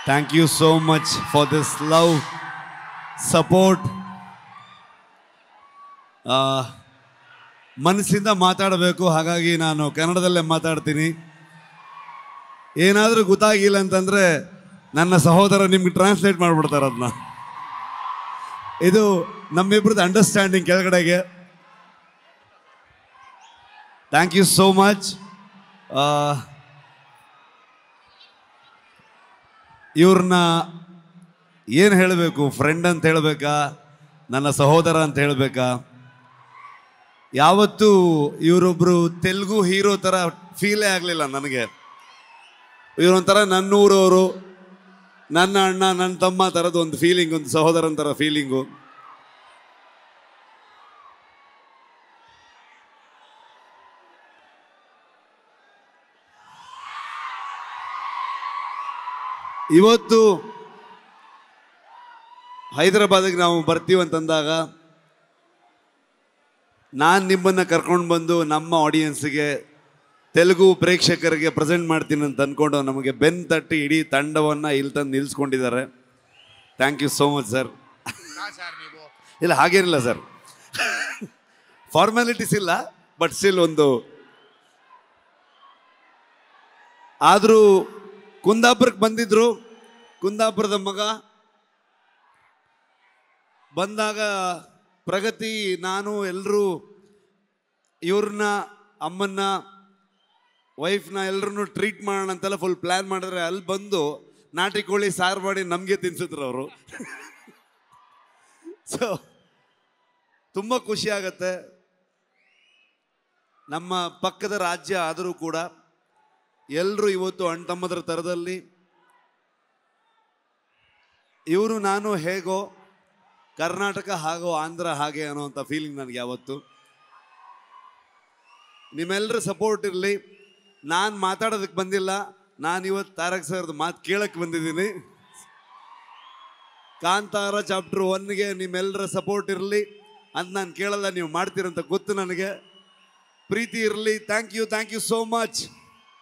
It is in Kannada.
Thank you so much for this love, support. ಮನಸ್ಸಿಂದ ಮಾತಾಡಬೇಕು, ಹಾಗಾಗಿ ನಾನು ಕನ್ನಡದಲ್ಲೇ ಮಾತಾಡ್ತೀನಿ. ಏನಾದರೂ ಗೊತ್ತಾಗಿಲ್ಲ ಅಂತಂದರೆ ನನ್ನ ಸಹೋದರ ನಿಮ್ಗೆ ಟ್ರಾನ್ಸ್ಲೇಟ್ ಮಾಡಿಬಿಡ್ತಾರೆ ಅದನ್ನ. ಇದು ನಮ್ಮಿಬ್ರದ್ದು ಅಂಡರ್ಸ್ಟ್ಯಾಂಡಿಂಗ್ ಕೆಳಗಡೆಗೆ. Thank you so much. ಇವ್ರನ್ನ ಏನು ಹೇಳಬೇಕು, ಫ್ರೆಂಡ್ ಅಂತ ಹೇಳಬೇಕಾ, ನನ್ನ ಸಹೋದರ ಅಂತ ಹೇಳಬೇಕಾ? ಯಾವತ್ತೂ ಇವರೊಬ್ಬರು ತೆಲುಗು ಹೀರೋ ಥರ ಫೀಲೇ ಆಗಲಿಲ್ಲ ನನಗೆ. ಇವರೊಂಥರ ನನ್ನೂರವರು, ನನ್ನ ಅಣ್ಣ, ನನ್ನ ತಮ್ಮ ಥರದ ಒಂದು ಫೀಲಿಂಗ್, ಒಂದು ಸಹೋದರನ ಥರ ಫೀಲಿಂಗು. ಇವತ್ತು ಹೈದರಾಬಾದಿಗೆ ನಾವು ಬರ್ತೀವಿ ಅಂತಂದಾಗ ನಾನು ನಿಮ್ಮನ್ನು ಕರ್ಕೊಂಡು ಬಂದು ನಮ್ಮ ಆಡಿಯನ್ಸ್ಗೆ, ತೆಲುಗು ಪ್ರೇಕ್ಷಕರಿಗೆ ಪ್ರೆಸೆಂಟ್ ಮಾಡ್ತೀನಿ ಅಂತ ಅಂದ್ಕೊಂಡು ನಮಗೆ ಬೆನ್ನು ತಟ್ಟಿ ಇಡೀ ತಂಡವನ್ನು ಇಲ್ಲಿ ತಂದು ನಿಲ್ಲಿಸ್ಕೊಂಡಿದ್ದಾರೆ. Thank you so much sir. ಇಲ್ಲ ಹಾಗೇನಿಲ್ಲ ಸರ್, ಫಾರ್ಮ್ಯಾಲಿಟೀಸ್ ಇಲ್ಲ, ಬಟ್ ಸ್ಟಿಲ್ ಒಂದು. ಆದರೂ ಕುಂದಾಪುರಕ್ಕೆ ಬಂದಿದ್ರು, ಕುಂದಾಪುರದ ಮಗ ಬಂದಾಗ ಪ್ರಗತಿ, ನಾನು ಎಲ್ಲರೂ ಇವ್ರನ್ನ, ಅಮ್ಮನ್ನ, ವೈಫ್ನ ಎಲ್ಲರನ್ನೂ ಟ್ರೀಟ್ ಮಾಡೋಣ ಅಂತೆಲ್ಲ ಫುಲ್ ಪ್ಲ್ಯಾನ್ ಮಾಡಿದ್ರೆ, ಅಲ್ಲಿ ಬಂದು ನಾಟಿ ಕೋಳಿ ಸಾರು ಮಾಡಿ ನಮಗೆ ತಿನ್ಸಿದ್ರು ಅವರು. ಸೊ ತುಂಬ ಖುಷಿ ಆಗತ್ತೆ. ನಮ್ಮ ಪಕ್ಕದ ರಾಜ್ಯ ಆದರೂ ಕೂಡ ಎಲ್ಲರೂ ಇವತ್ತು ಅಣ್ಣ ತಮ್ಮದ್ರ ಥರದಲ್ಲಿ, ಇವರು ನಾನು ಹೇಗೋ, ಕರ್ನಾಟಕ ಹಾಗೋ, ಆಂಧ್ರ ಹಾಗೆ ಅನ್ನೋವಂಥ ಫೀಲಿಂಗ್ ನನಗೆ ಯಾವತ್ತು. ನಿಮ್ಮೆಲ್ಲರ ಸಪೋರ್ಟ್ ಇರಲಿ. ನಾನು ಮಾತಾಡೋದಕ್ಕೆ ಬಂದಿಲ್ಲ, ನಾನು ಇವತ್ತು ತಾರಕ್ ಸರ್ದು ಮಾತು ಕೇಳಕ್ಕೆ ಬಂದಿದ್ದೀನಿ. ಕಾಂತಾರ ಚಾಪ್ಟರ್ 1ಗೆ ನಿಮ್ಮೆಲ್ಲರ ಸಪೋರ್ಟ್ ಇರಲಿ ಅಂತ ನಾನು ಕೇಳಲ್ಲ, ನೀವು ಮಾಡ್ತೀರಂತ ಗೊತ್ತು ನನಗೆ. ಪ್ರೀತಿ ಇರಲಿ. Thank you so much.